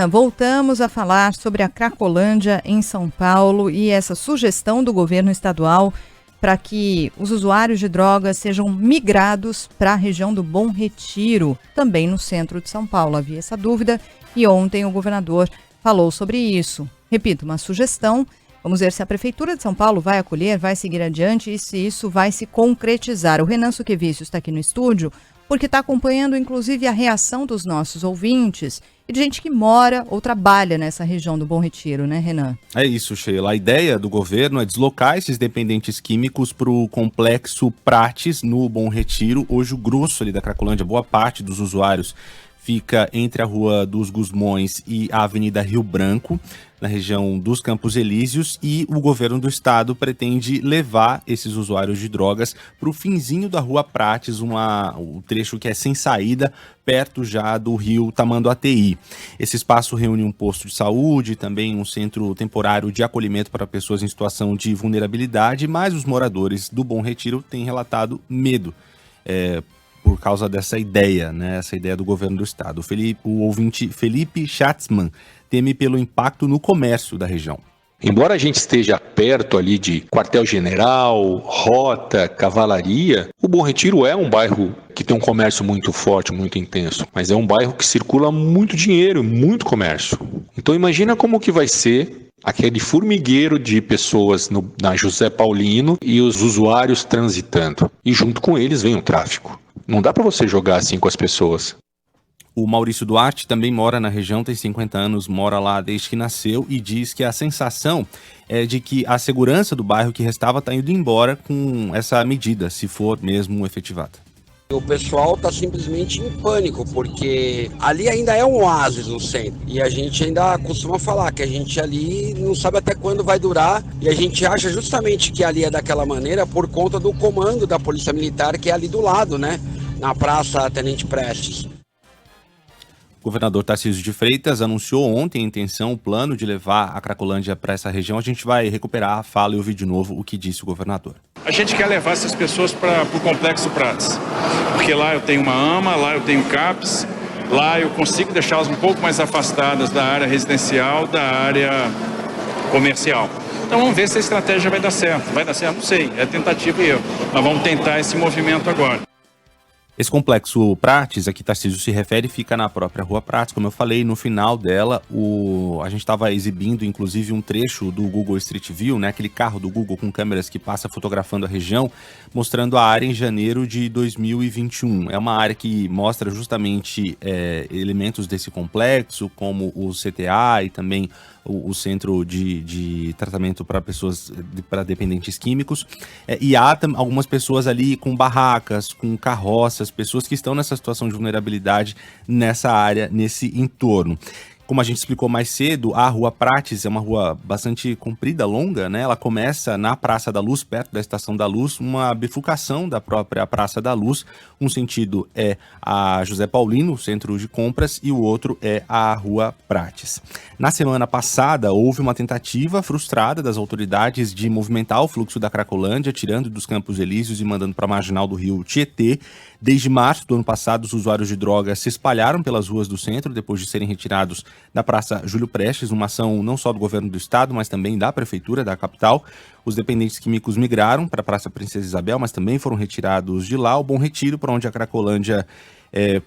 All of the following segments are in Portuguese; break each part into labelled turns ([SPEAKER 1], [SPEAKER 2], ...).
[SPEAKER 1] Voltamos a falar sobre a Cracolândia em São Paulo e essa sugestão do governo estadual para que os usuários de drogas sejam migrados para a região do Bom Retiro, também no centro de São Paulo. Havia essa dúvida e ontem o governador falou sobre isso. Repito, uma sugestão. Vamos ver se a Prefeitura de São Paulo vai acolher, vai seguir adiante e se isso vai se concretizar. O Renan Suquevicius está aqui no estúdio porque está acompanhando inclusive a reação dos nossos ouvintes e de gente que mora ou trabalha nessa região do Bom Retiro, né, Renan?
[SPEAKER 2] É isso, Sheila. A ideia do governo é deslocar esses dependentes químicos para o complexo Prates, no Bom Retiro. Hoje o grosso ali da Cracolândia, boa parte dos usuários fica entre a Rua dos Gusmões e a Avenida Rio Branco, na região dos Campos Elíseos, e o governo do estado pretende levar esses usuários de drogas para o finzinho da Rua Prates, o trecho que é sem saída, perto já do rio Tamanduateí. Esse espaço reúne um posto de saúde, também um centro temporário de acolhimento para pessoas em situação de vulnerabilidade, mas os moradores do Bom Retiro têm relatado medo por causa dessa ideia, né? Essa ideia do governo do estado. O ouvinte Felipe Schatzman teme pelo impacto no comércio da região.
[SPEAKER 3] Embora a gente esteja perto ali de quartel-general, rota, cavalaria, o Bom Retiro é um bairro que tem um comércio muito forte, muito intenso, mas é um bairro que circula muito dinheiro, muito comércio. Então imagina como que vai ser aquele formigueiro de pessoas na José Paulino e os usuários transitando. E junto com eles vem o tráfico. Não dá para você jogar assim com as pessoas.
[SPEAKER 2] O Maurício Duarte também mora na região, tem 50 anos, mora lá desde que nasceu e diz que a sensação é de que a segurança do bairro que restava está indo embora com essa medida, se for mesmo efetivada.
[SPEAKER 4] O pessoal está simplesmente em pânico, porque ali ainda é um oásis no centro. E a gente ainda costuma falar que a gente ali não sabe até quando vai durar. E a gente acha justamente que ali é daquela maneira por conta do comando da Polícia Militar, que é ali do lado, né? Na Praça Tenente Prestes.
[SPEAKER 2] O governador Tarcísio de Freitas anunciou ontem a intenção, o plano de levar a Cracolândia para essa região. A gente vai recuperar a fala e ouvir de novo o que disse o governador.
[SPEAKER 5] A gente quer levar essas pessoas para o Complexo Prates, porque lá eu tenho uma AMA, lá eu tenho CAPS, lá eu consigo deixá-las um pouco mais afastadas da área residencial, da área comercial. Então vamos ver se a estratégia vai dar certo. Vai dar certo? Não sei, é tentativa e erro. Mas vamos tentar esse movimento agora.
[SPEAKER 2] Esse complexo Prates, a que Tarcísio se refere, fica na própria Rua Prates, como eu falei. No final dela, a gente estava exibindo, inclusive, um trecho do Google Street View, né, aquele carro do Google com câmeras que passa fotografando a região, mostrando a área em janeiro de 2021. É uma área que mostra justamente elementos desse complexo, como o CTA e também o centro de tratamento para pessoas, para dependentes químicos, e há algumas pessoas ali com barracas, com carroças, pessoas que estão nessa situação de vulnerabilidade nessa área, nesse entorno. Como a gente explicou mais cedo, a Rua Prates é uma rua bastante comprida, longa, né? Ela começa na Praça da Luz, perto da Estação da Luz, uma bifurcação da própria Praça da Luz. Um sentido é a José Paulino, centro de compras, e o outro é a Rua Prates. Na semana passada, houve uma tentativa frustrada das autoridades de movimentar o fluxo da Cracolândia, tirando dos Campos Elíseos e mandando para a marginal do rio Tietê. Desde março do ano passado, os usuários de drogas se espalharam pelas ruas do centro, depois de serem retirados da Praça Júlio Prestes, uma ação não só do governo do estado, mas também da prefeitura da capital. Os dependentes químicos migraram para a Praça Princesa Isabel, mas também foram retirados de lá. O Bom Retiro, para onde a Cracolândia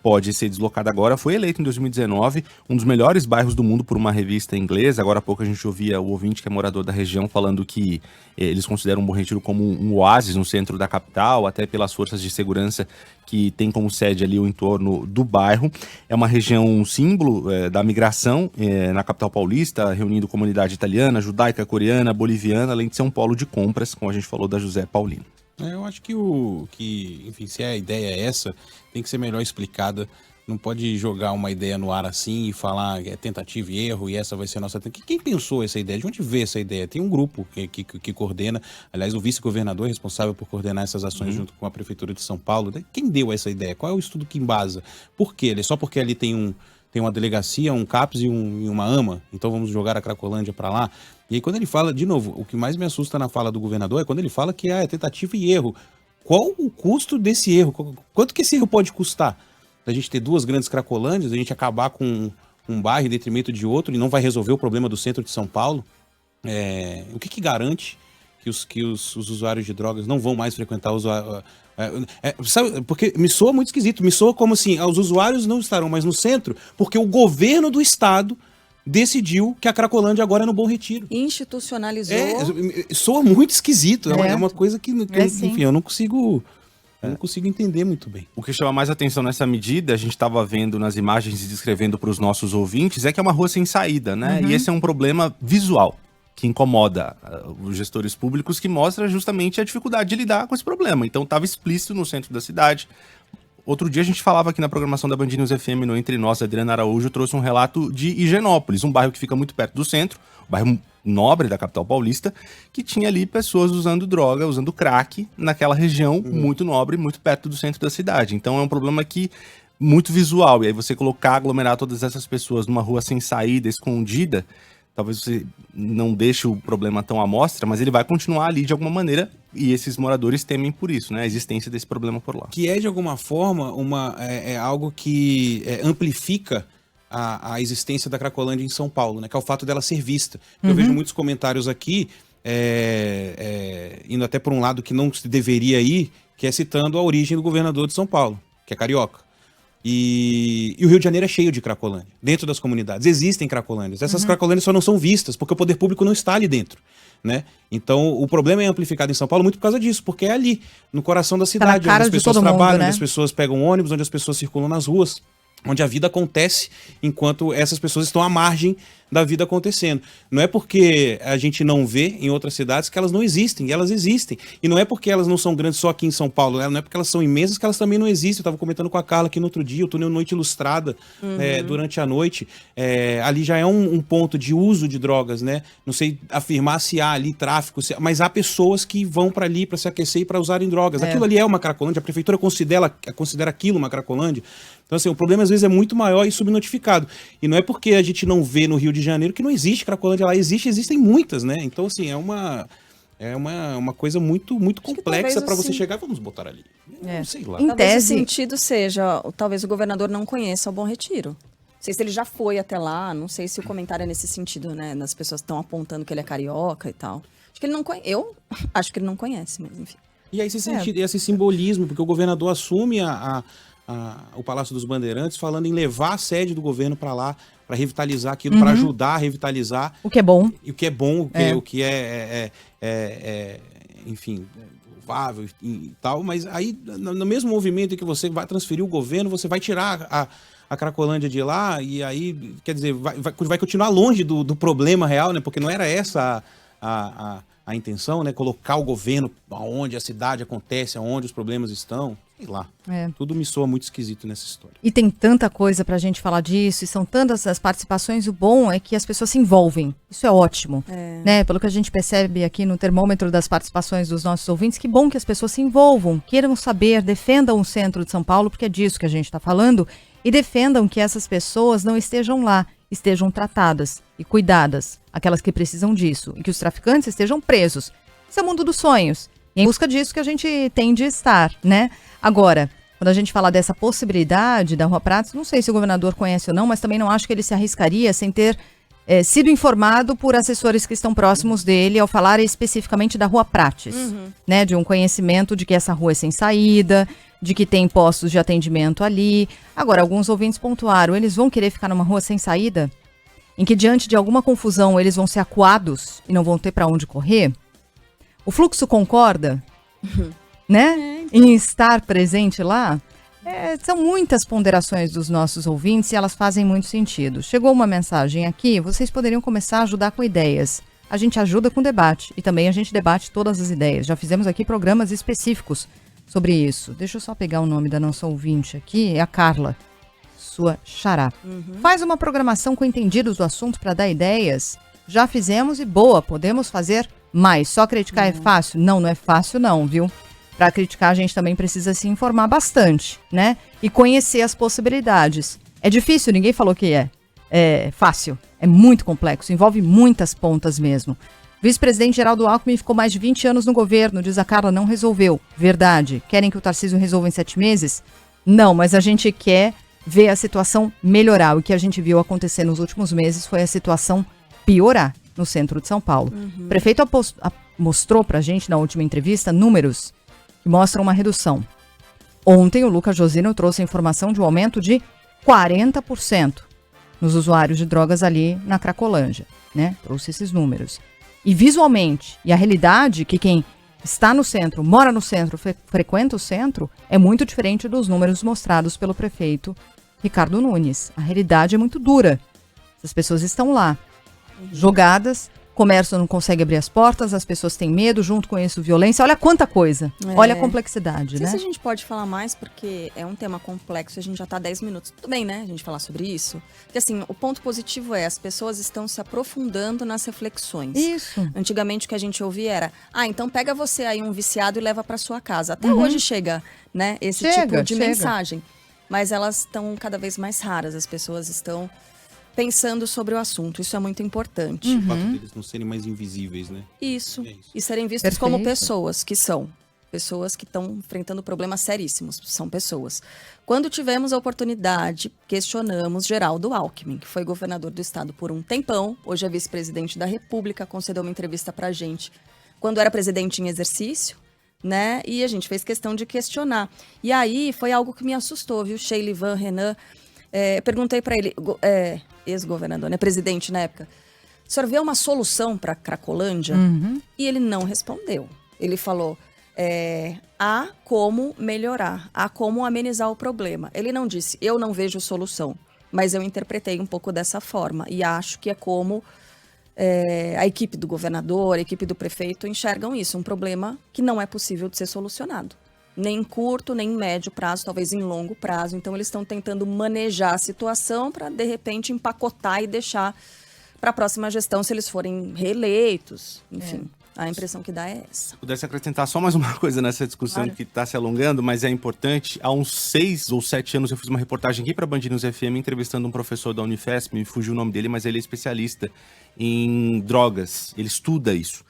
[SPEAKER 2] pode ser deslocada agora, foi eleito em 2019 um dos melhores bairros do mundo por uma revista inglesa. Agora há pouco a gente ouvia o ouvinte que é morador da região falando que eles consideram o Bom Retiro como um oásis no centro da capital, até pelas forças de segurança que tem como sede ali o entorno do bairro. É uma região símbolo da migração na capital paulista, reunindo comunidade italiana, judaica, coreana, boliviana, além de ser um polo de compras, como a gente falou, da José Paulino.
[SPEAKER 6] Eu acho enfim, se a ideia é essa, tem que ser melhor explicada. Não pode jogar uma ideia no ar assim e falar é tentativa e erro e essa vai ser a nossa... Quem pensou essa ideia? De onde veio essa ideia? Tem um grupo que coordena, aliás, o vice-governador é responsável por coordenar essas ações junto com a Prefeitura de São Paulo. Quem deu essa ideia? Qual é o estudo que embasa? Por quê? É só porque ali tem uma delegacia, um CAPS e uma AMA, então vamos jogar a Cracolândia para lá? E aí quando ele fala, de novo, o que mais me assusta na fala do governador é quando ele fala que é tentativa e erro. Qual o custo desse erro? Quanto que esse erro pode custar? Da gente ter duas grandes Cracolândias, a gente acabar com um bairro em detrimento de outro e não vai resolver o problema do centro de São Paulo? O que garante que os usuários de drogas não vão mais frequentar sabe, porque me soa muito esquisito, me soa como assim, os usuários não estarão mais no centro porque o governo do estado decidiu que a Cracolândia agora é no Bom Retiro.
[SPEAKER 7] Institucionalizou.
[SPEAKER 6] Soa muito esquisito, é uma coisa que enfim, eu não consigo entender muito bem.
[SPEAKER 2] O que chama mais atenção nessa medida, a gente estava vendo nas imagens e descrevendo para os nossos ouvintes, é que é uma rua sem saída, né? E esse é um problema visual que incomoda os gestores públicos, que mostra justamente a dificuldade de lidar com esse problema. Então estava explícito no centro da cidade. Outro dia a gente falava aqui na programação da Band News FM, no Entre Nós, a Adriana Araújo trouxe um relato de Higienópolis, um bairro que fica muito perto do centro, um bairro nobre da capital paulista, que tinha ali pessoas usando droga, usando crack, naquela região muito nobre, muito perto do centro da cidade. Então é um problema que muito visual, e aí você aglomerar todas essas pessoas numa rua sem saída, escondida, talvez você não deixe o problema tão à mostra, mas ele vai continuar ali de alguma maneira, e esses moradores temem por isso, né? A existência desse problema por lá.
[SPEAKER 6] Que é, de alguma forma, algo que amplifica a existência da Cracolândia em São Paulo, né? Que é o fato dela ser vista. Eu vejo muitos comentários aqui, indo até por um lado que não se deveria ir, que é citando a origem do governador de São Paulo, que é carioca. E o Rio de Janeiro é cheio de Cracolândia, dentro das comunidades. Existem Cracolândias. Essas Cracolândias só não são vistas, porque o poder público não está ali dentro, né? Então, o problema é amplificado em São Paulo muito por causa disso, porque é ali, no coração da cidade, onde as pessoas trabalham, onde as pessoas pegam ônibus, onde as pessoas circulam nas ruas, onde a vida acontece enquanto essas pessoas estão à margem da vida acontecendo. Não é porque a gente não vê em outras cidades que elas não existem, elas existem. E não é porque elas não são grandes só aqui em São Paulo, né? Não é porque elas são imensas que elas também não existem. Eu estava comentando com a Carla aqui no outro dia, o túnel Noite Ilustrada, durante a noite, ali já é um ponto de uso de drogas, né? Não sei afirmar se há ali tráfico, mas há pessoas que vão para ali para se aquecer e para usarem drogas. Aquilo ali é uma Cracolândia, a prefeitura considera aquilo uma Cracolândia. Então, assim, o problema às vezes é muito maior e subnotificado. E não é porque a gente não vê no Rio de Janeiro que não existe Cracolândia lá. Existem muitas, né? Então, assim, é uma coisa muito, muito complexa para você chegar, vamos botar ali. Não sei lá.
[SPEAKER 7] Em tese, o sentido seja, talvez o governador não conheça o Bom Retiro. Não sei se ele já foi até lá, não sei se o comentário é nesse sentido, né? As pessoas estão apontando que ele é carioca e tal. Acho que ele não conhece. Eu acho que ele não conhece, mas enfim.
[SPEAKER 6] E aí esse simbolismo, porque o governador assume o Palácio dos Bandeirantes falando em levar a sede do governo para lá, para revitalizar aquilo, para ajudar a revitalizar.
[SPEAKER 1] O que é bom.
[SPEAKER 6] O que é bom, o que enfim, louvável e tal, mas aí no mesmo movimento em que você vai transferir o governo, você vai tirar a Cracolândia de lá e aí, quer dizer, vai continuar longe do problema real, né? Porque não era essa a intenção, né? Colocar o governo aonde a cidade acontece, aonde os problemas estão. Sei lá. Tudo me soa muito esquisito nessa história.
[SPEAKER 1] E tem tanta coisa pra gente falar disso, e são tantas as participações, o bom é que as pessoas se envolvem. Isso é ótimo. Né? Pelo que a gente percebe aqui no termômetro das participações dos nossos ouvintes, que bom que as pessoas se envolvam, queiram saber, defendam o centro de São Paulo, porque é disso que a gente está falando, e defendam que essas pessoas não estejam lá, estejam tratadas e cuidadas, aquelas que precisam disso, e que os traficantes estejam presos. Esse é o mundo dos sonhos. E é em busca disso que a gente tem de estar, né? Agora, quando a gente fala dessa possibilidade da Rua Prates, não sei se o governador conhece ou não, mas também não acho que ele se arriscaria sem ter sido informado por assessores que estão próximos dele ao falar especificamente da Rua Prates, né? De um conhecimento de que essa rua é sem saída, de que tem postos de atendimento ali. Agora, alguns ouvintes pontuaram, eles vão querer ficar numa rua sem saída? Em que diante de alguma confusão eles vão ser acuados e não vão ter para onde correr? O fluxo concorda, né? Em estar presente lá? São muitas ponderações dos nossos ouvintes e elas fazem muito sentido. Chegou uma mensagem aqui, vocês poderiam começar a ajudar com ideias. A gente ajuda com debate e também a gente debate todas as ideias. Já fizemos aqui programas específicos sobre isso. Deixa eu só pegar o nome da nossa ouvinte aqui, é a Carla, sua xará. Faz uma programação com entendidos do assunto para dar ideias. Já fizemos e boa, podemos fazer mais. Só criticar é fácil? Não é fácil não, viu? Para criticar a gente também precisa se informar bastante, né? E conhecer as possibilidades. É difícil, ninguém falou que é fácil. É muito complexo, envolve muitas pontas mesmo. Vice-presidente Geraldo Alckmin ficou mais de 20 anos no governo, diz a Carla, não resolveu. Verdade. Querem que o Tarcísio resolva em 7 meses? Não, mas a gente quer vê a situação melhorar. O que a gente viu acontecer nos últimos meses foi a situação piorar no centro de São Paulo. O prefeito mostrou pra gente na última entrevista números que mostram uma redução. Ontem o Lucas Josino trouxe a informação de um aumento de 40% nos usuários de drogas ali na Cracolândia, né? Trouxe esses números. E visualmente, e a realidade que quem está no centro, mora no centro, frequenta o centro, é muito diferente dos números mostrados pelo prefeito Ricardo Nunes. A realidade é muito dura. As pessoas estão lá, jogadas, o comércio não consegue abrir as portas, as pessoas têm medo, junto com isso violência. Olha quanta coisa, olha a complexidade,
[SPEAKER 7] Não sei
[SPEAKER 1] né?
[SPEAKER 7] se a gente pode falar mais, porque é um tema complexo e a gente já tá 10 minutos. Tudo bem, né, a gente falar sobre isso? Porque assim, o ponto positivo é, as pessoas estão se aprofundando nas reflexões.
[SPEAKER 1] Isso.
[SPEAKER 7] Antigamente o que a gente ouvia era, então pega você aí um viciado e leva para sua casa. Até hoje chega, né, esse tipo de mensagem. Mas elas estão cada vez mais raras, as pessoas estão pensando sobre o assunto, isso é muito importante.
[SPEAKER 6] O fato deles não serem mais invisíveis, né?
[SPEAKER 7] Isso,
[SPEAKER 6] É isso.
[SPEAKER 7] e serem vistos
[SPEAKER 1] Perfeito.
[SPEAKER 7] como pessoas, que são. Pessoas que estão enfrentando problemas seríssimos, são pessoas. Quando tivemos a oportunidade, questionamos Geraldo Alckmin, que foi governador do estado por um tempão, hoje é vice-presidente da República, concedeu uma entrevista pra gente quando era presidente em exercício, né? E a gente fez questão de questionar. E aí foi algo que me assustou, viu? Sheila, Ivan, Renan, perguntei pra ele, ex-governador, né? Presidente na época, o senhor vê uma solução pra Cracolândia? E ele não respondeu. Ele falou, há como melhorar, há como amenizar o problema. Ele não disse, eu não vejo solução, mas eu interpretei um pouco dessa forma e acho que é como a equipe do governador, a equipe do prefeito enxergam isso, um problema que não é possível de ser solucionado. Nem em curto, nem em médio prazo, talvez em longo prazo. Então eles estão tentando manejar a situação para, de repente, empacotar e deixar para a próxima gestão, se eles forem reeleitos, enfim. A impressão que dá é essa.
[SPEAKER 2] Se pudesse acrescentar só mais uma coisa nessa discussão
[SPEAKER 7] Claro.
[SPEAKER 2] que está se alongando, mas é importante. Há uns 6 ou 7 anos eu fiz uma reportagem aqui para Band News FM entrevistando um professor da Unifesp, me fugiu o nome dele, mas ele é especialista em drogas, ele estuda isso.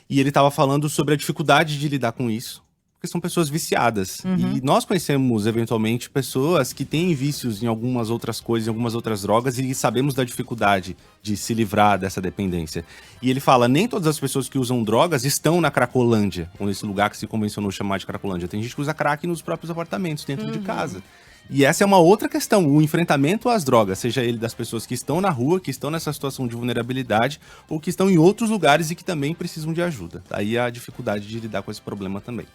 [SPEAKER 2] E ele estava falando sobre a dificuldade de lidar com isso, porque são pessoas viciadas. E nós conhecemos, eventualmente, pessoas que têm vícios em algumas outras coisas, em algumas outras drogas, e sabemos da dificuldade de se livrar dessa dependência. E ele fala, nem todas as pessoas que usam drogas estão na Cracolândia, ou nesse lugar que se convencionou chamar de Cracolândia. Tem gente que usa crack nos próprios apartamentos, dentro de casa. E essa é uma outra questão, o enfrentamento às drogas, seja ele das pessoas que estão na rua, que estão nessa situação de vulnerabilidade, ou que estão em outros lugares e que também precisam de ajuda. Daí a dificuldade de lidar com esse problema também.